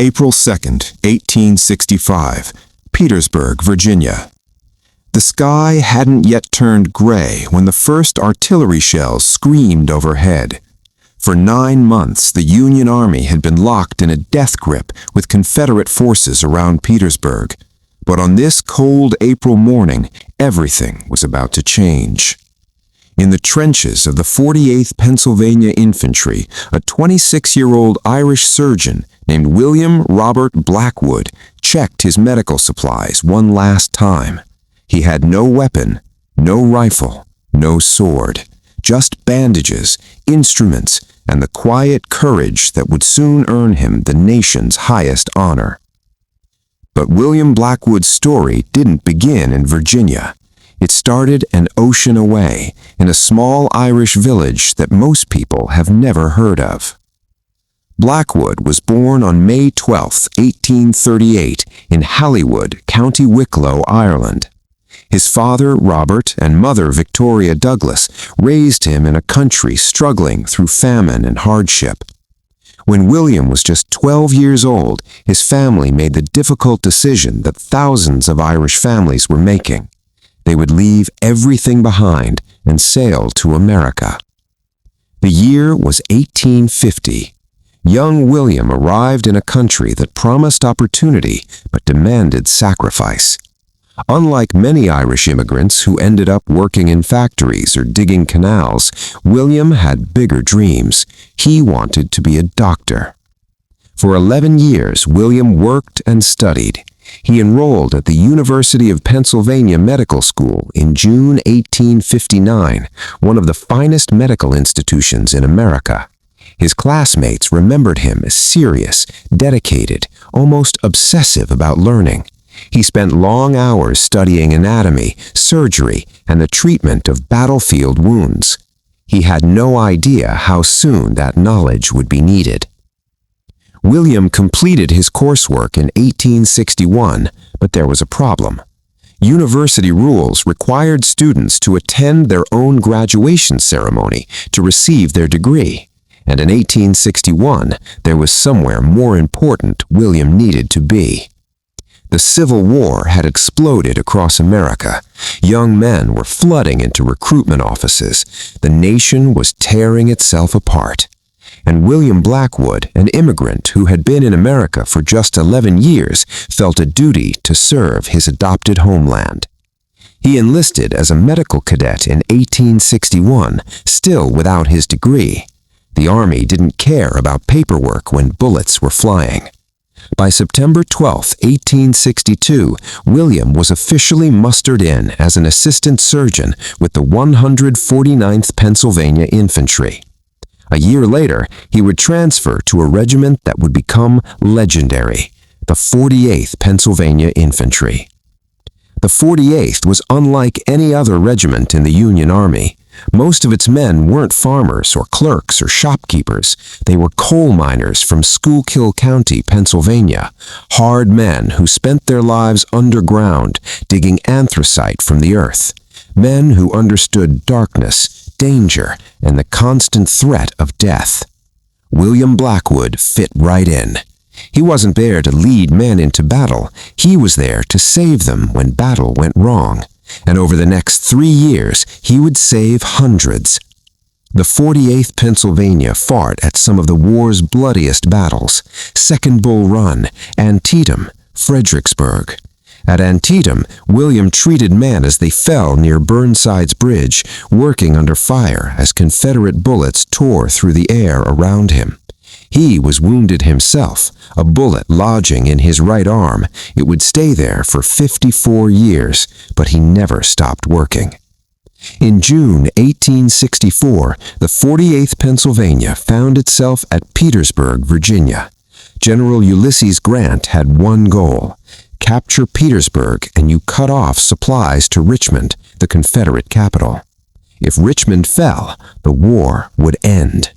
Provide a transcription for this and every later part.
April 2nd, 1865, Petersburg, Virginia. The sky hadn't yet turned gray when the first artillery shells screamed overhead. For 9 months, the Union Army had been locked in a death grip with Confederate forces around Petersburg. But on this cold April morning, everything was about to change. In the trenches of the 48th Pennsylvania Infantry, a 26-year-old Irish surgeon named William Robert Blackwood checked his medical supplies one last time. He had no weapon, no rifle, no sword, just bandages, instruments, and the quiet courage that would soon earn him the nation's highest honor. But William Blackwood's story didn't begin in Virginia. It started an ocean away, in a small Irish village that most people have never heard of. Blackwood was born on May 12, 1838, in Hollywood, County Wicklow, Ireland. His father, Robert, and mother, Victoria Douglas, raised him in a country struggling through famine and hardship. When William was just 12 years old, his family made the difficult decision that thousands of Irish families were making. They would leave everything behind and sail to America. The year was 1850. Young William arrived in a country that promised opportunity but demanded sacrifice. Unlike many Irish immigrants who ended up working in factories or digging canals, William had bigger dreams. He wanted to be a doctor. For 11 years, William worked and studied. He enrolled at the University of Pennsylvania Medical School in June 1859, one of the finest medical institutions in America. His classmates remembered him as serious, dedicated, almost obsessive about learning. He spent long hours studying anatomy, surgery, and the treatment of battlefield wounds. He had no idea how soon that knowledge would be needed. William completed his coursework in 1861, but there was a problem. University rules required students to attend their own graduation ceremony to receive their degree, and in 1861, there was somewhere more important William needed to be. The Civil War had exploded across America. Young men were flooding into recruitment offices. The nation was tearing itself apart. And William Blackwood, an immigrant who had been in America for just 11 years, felt a duty to serve his adopted homeland. He enlisted as a medical cadet in 1861, still without his degree. The Army didn't care about paperwork when bullets were flying. By September 12, 1862, William was officially mustered in as an assistant surgeon with the 149th Pennsylvania Infantry. A year later, he would transfer to a regiment that would become legendary, the 48th Pennsylvania Infantry. The 48th was unlike any other regiment in the Union Army. Most of its men weren't farmers or clerks or shopkeepers. They were coal miners from Schuylkill County, Pennsylvania, hard men who spent their lives underground digging anthracite from the earth, men who understood darkness, danger, and the constant threat of death. William Blackwood fit right in. He wasn't there to lead men into battle. He was there to save them when battle went wrong. And over the next 3 years, he would save hundreds. The 48th Pennsylvania fought at some of the war's bloodiest battles: Second Bull Run, Antietam, Fredericksburg. At Antietam, William treated men as they fell near Burnside's bridge, working under fire as Confederate bullets tore through the air around him. He was wounded himself, a bullet lodging in his right arm. It would stay there for 54 years, but he never stopped working. In June 1864, the 48th Pennsylvania found itself at Petersburg, Virginia. General Ulysses Grant had one goal: capture Petersburg and you cut off supplies to Richmond, the Confederate capital. If Richmond fell, the war would end.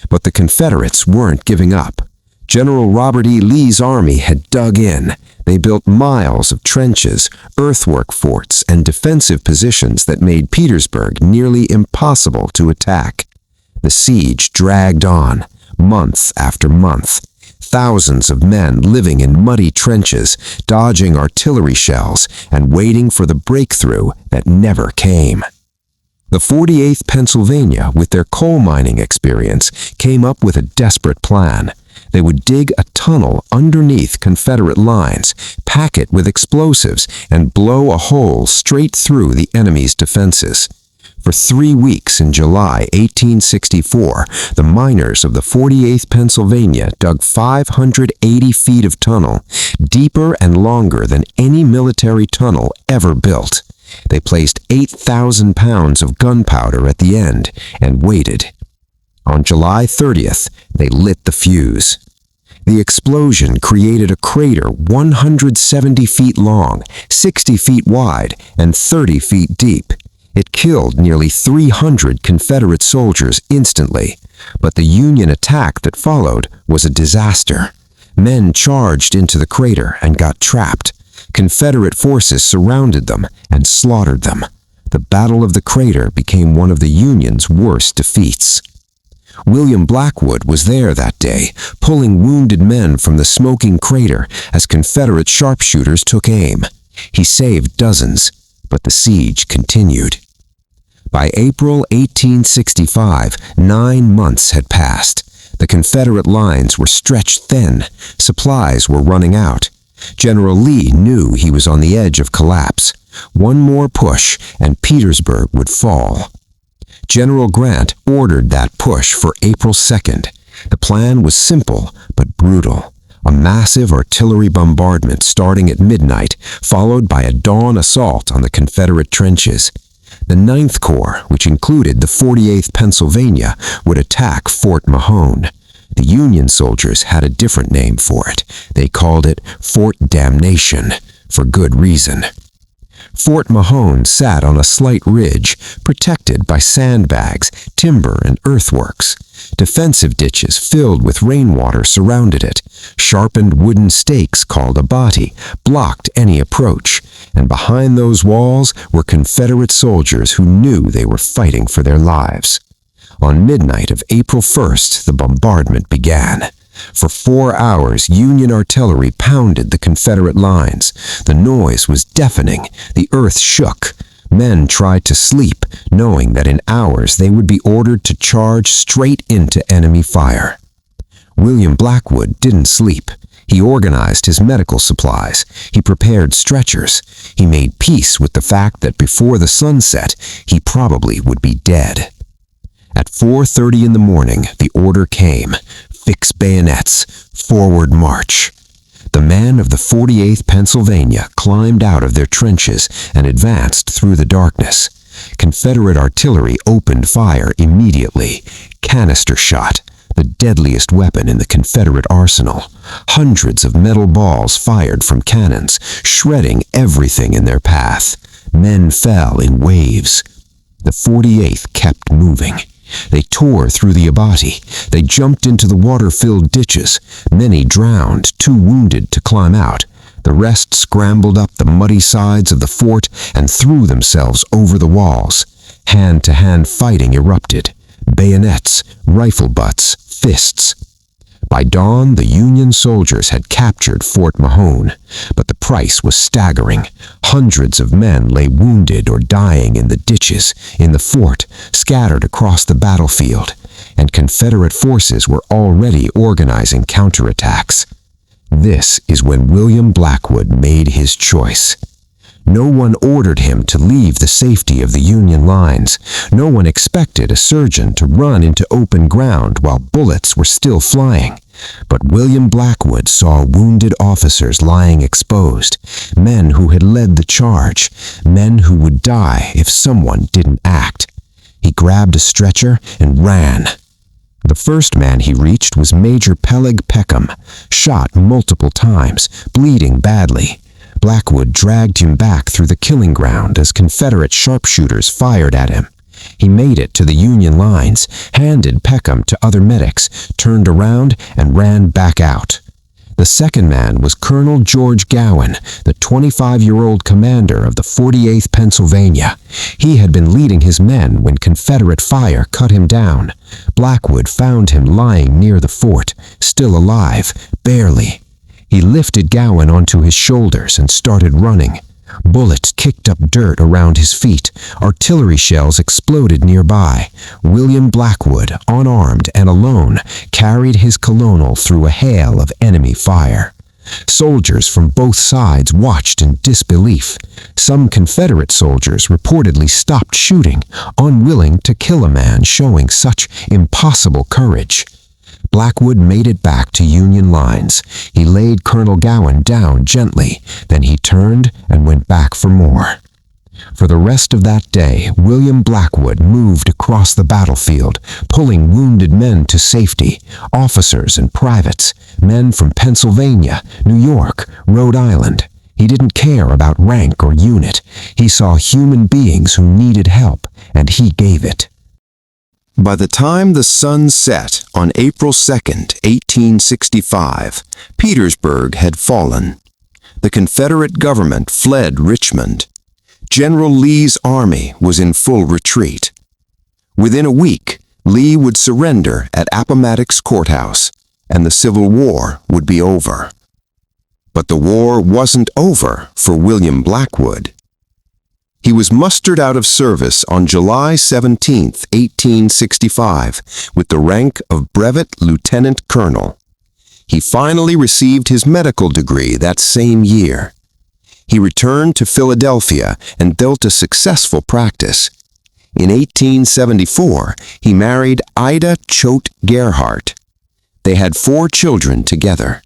But the Confederates weren't giving up. General Robert E. Lee's army had dug in. They built miles of trenches, earthwork forts, and defensive positions that made Petersburg nearly impossible to attack. The siege dragged on, month after month. thousands of men living in muddy trenches, dodging artillery shells and waiting for the breakthrough that never came. The 48th Pennsylvania, with their coal mining experience, came up with a desperate plan. They would dig a tunnel underneath Confederate lines, pack it with explosives, and blow a hole straight through the enemy's defenses. For 3 weeks in July 1864, the miners of the 48th Pennsylvania dug 580 feet of tunnel, deeper and longer than any military tunnel ever built. They placed 8,000 pounds of gunpowder at the end and waited. On July 30th, they lit the fuse. The explosion created a crater 170 feet long, 60 feet wide, and 30 feet deep. It killed nearly 300 Confederate soldiers instantly, but the Union attack that followed was a disaster. Men charged into the crater and got trapped. Confederate forces surrounded them and slaughtered them. The Battle of the Crater became one of the Union's worst defeats. William Blackwood was there that day, pulling wounded men from the smoking crater as Confederate sharpshooters took aim. He saved dozens, but the siege continued. By April 1865, 9 months had passed. The Confederate lines were stretched thin. Supplies were running out. General Lee knew he was on the edge of collapse. One more push, and Petersburg would fall. General Grant ordered that push for April 2nd. The plan was simple but brutal. A massive artillery bombardment starting at midnight, followed by a dawn assault on the Confederate trenches. The 9th Corps, which included the 48th Pennsylvania, would attack Fort Mahone. The Union soldiers had a different name for it. They called it Fort Damnation, for good reason. Fort Mahone sat on a slight ridge, protected by sandbags, timber, and earthworks. Defensive ditches filled with rainwater surrounded it. Sharpened wooden stakes called abattis blocked any approach, and behind those walls were Confederate soldiers who knew they were fighting for their lives. On midnight of April 1st, the bombardment began. For 4 hours, Union artillery pounded the Confederate lines. The noise was deafening. The earth shook. Men tried to sleep, knowing that in hours they would be ordered to charge straight into enemy fire. William Blackwood didn't sleep. He organized his medical supplies. He prepared stretchers. He made peace with the fact that before the sun set, he probably would be dead. At 4:30 in the morning, the order came. Fix bayonets. Forward march. The men of the 48th Pennsylvania climbed out of their trenches and advanced through the darkness. Confederate artillery opened fire immediately. Canister shot, the deadliest weapon in the Confederate arsenal. Hundreds of metal balls fired from cannons, shredding everything in their path. Men fell in waves. The 48th kept moving. They tore through the abattis. They jumped into the water-filled ditches. Many drowned, too wounded to climb out. The rest scrambled up the muddy sides of the fort and threw themselves over the walls. Hand-to-hand fighting erupted. Bayonets, rifle butts, fists. By dawn, the Union soldiers had captured Fort Mahone, but the price was staggering. Hundreds of men lay wounded or dying in the ditches, in the fort, scattered across the battlefield, and Confederate forces were already organizing counterattacks. This is when William Blackwood made his choice. No one ordered him to leave the safety of the Union lines. No one expected a surgeon to run into open ground while bullets were still flying. But William Blackwood saw wounded officers lying exposed, men who had led the charge, men who would die if someone didn't act. He grabbed a stretcher and ran. The first man he reached was Major Peleg Peckham, shot multiple times, bleeding badly. Blackwood dragged him back through the killing ground as Confederate sharpshooters fired at him. He made it to the Union lines, handed Peckham to other medics, turned around, and ran back out. The second man was Colonel George Gowan, the 25-year-old commander of the 48th Pennsylvania. He had been leading his men when Confederate fire cut him down. Blackwood found him lying near the fort, still alive, barely. He lifted Gowan onto his shoulders and started running. Bullets kicked up dirt around his feet. Artillery shells exploded nearby. William Blackwood, unarmed and alone, carried his colonel through a hail of enemy fire. Soldiers from both sides watched in disbelief. Some Confederate soldiers reportedly stopped shooting, unwilling to kill a man showing such impossible courage. Blackwood made it back to Union lines. He laid Colonel Gowan down gently, then he turned and went back for more. For the rest of that day, William Blackwood moved across the battlefield, pulling wounded men to safety, officers and privates, men from Pennsylvania, New York, Rhode Island. He didn't care about rank or unit. He saw human beings who needed help, and he gave it. By the time the sun set on April 2nd, 1865, Petersburg had fallen. The Confederate government fled Richmond. General Lee's army was in full retreat. Within a week, Lee would surrender at Appomattox Courthouse, and the Civil War would be over. But the war wasn't over for William Blackwood. He was mustered out of service on July 17, 1865, with the rank of Brevet Lieutenant Colonel. He finally received his medical degree that same year. He returned to Philadelphia and built a successful practice. In 1874, he married Ida Choate Gerhardt. They had 4 children together.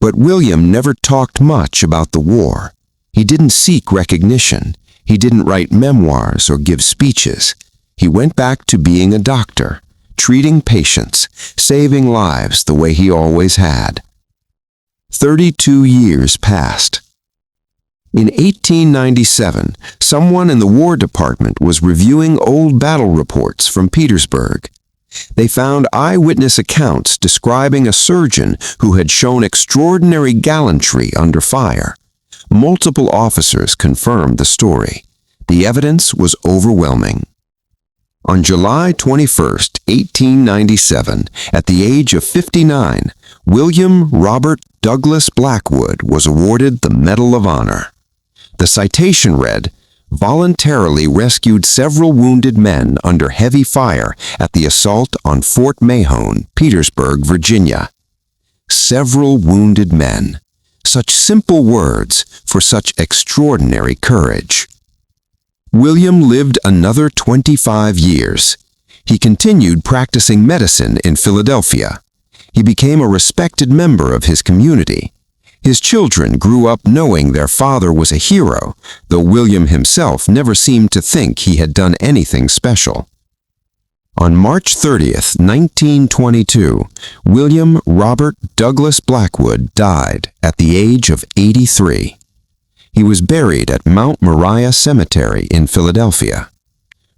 But William never talked much about the war. He didn't seek recognition. He didn't write memoirs or give speeches. He went back to being a doctor, treating patients, saving lives the way he always had. 32 years passed. In 1897, someone in the War Department was reviewing old battle reports from Petersburg. They found eyewitness accounts describing a surgeon who had shown extraordinary gallantry under fire. Multiple officers confirmed the story. The evidence was overwhelming. On July 21, 1897, at the age of 59, William Robert Douglas Blackwood was awarded the Medal of Honor. The citation read, "Voluntarily rescued several wounded men under heavy fire at the assault on Fort Mahone, Petersburg, Virginia." Several wounded men. Such simple words for such extraordinary courage. William lived another 25 years. He continued practicing medicine in Philadelphia. He became a respected member of his community. His children grew up knowing their father was a hero, though William himself never seemed to think he had done anything special. On March 30th, 1922, William Robert Douglas Blackwood died at the age of 83. He was buried at Mount Moriah Cemetery in Philadelphia.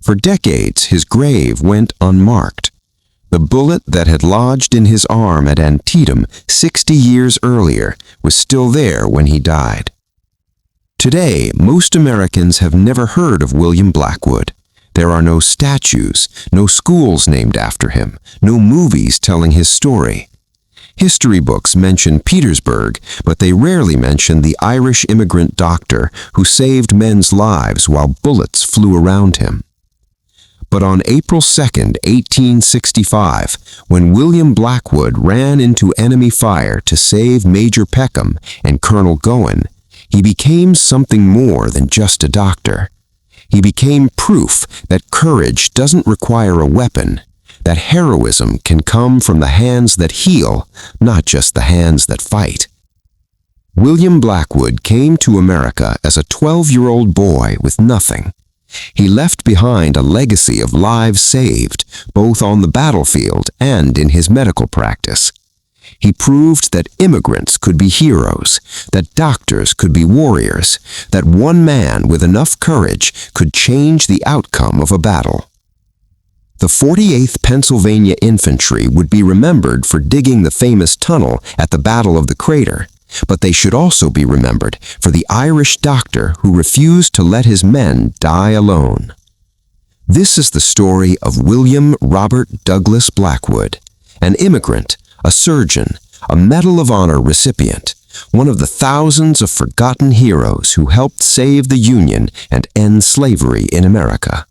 For decades, his grave went unmarked. The bullet that had lodged in his arm at Antietam 60 years earlier was still there when he died. Today, most Americans have never heard of William Blackwood. There are no statues, no schools named after him, no movies telling his story. History books mention Petersburg, but they rarely mention the Irish immigrant doctor who saved men's lives while bullets flew around him. But on April 2, 1865, when William Blackwood ran into enemy fire to save Major Peckham and Colonel Gowan, he became something more than just a doctor. He became proof that courage doesn't require a weapon, that heroism can come from the hands that heal, not just the hands that fight. William Blackwood came to America as a 12-year-old boy with nothing. He left behind a legacy of lives saved, both on the battlefield and in his medical practice. He proved that immigrants could be heroes, that doctors could be warriors, that one man with enough courage could change the outcome of a battle. The 48th Pennsylvania Infantry would be remembered for digging the famous tunnel at the Battle of the Crater, but they should also be remembered for the Irish doctor who refused to let his men die alone. This is the story of William Robert Douglas Blackwood, an immigrant, a surgeon, a Medal of Honor recipient, one of the thousands of forgotten heroes who helped save the Union and end slavery in America.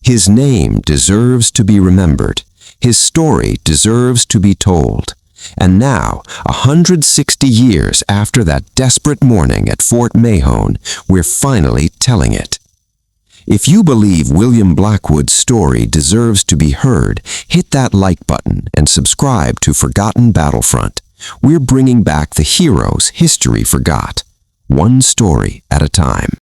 His name deserves to be remembered. His story deserves to be told. And now, 160 years after that desperate morning at Fort Mahone, we're finally telling it. If you believe William Blackwood's story deserves to be heard, hit that like button and subscribe to Forgotten Battlefront. We're bringing back the heroes history forgot, one story at a time.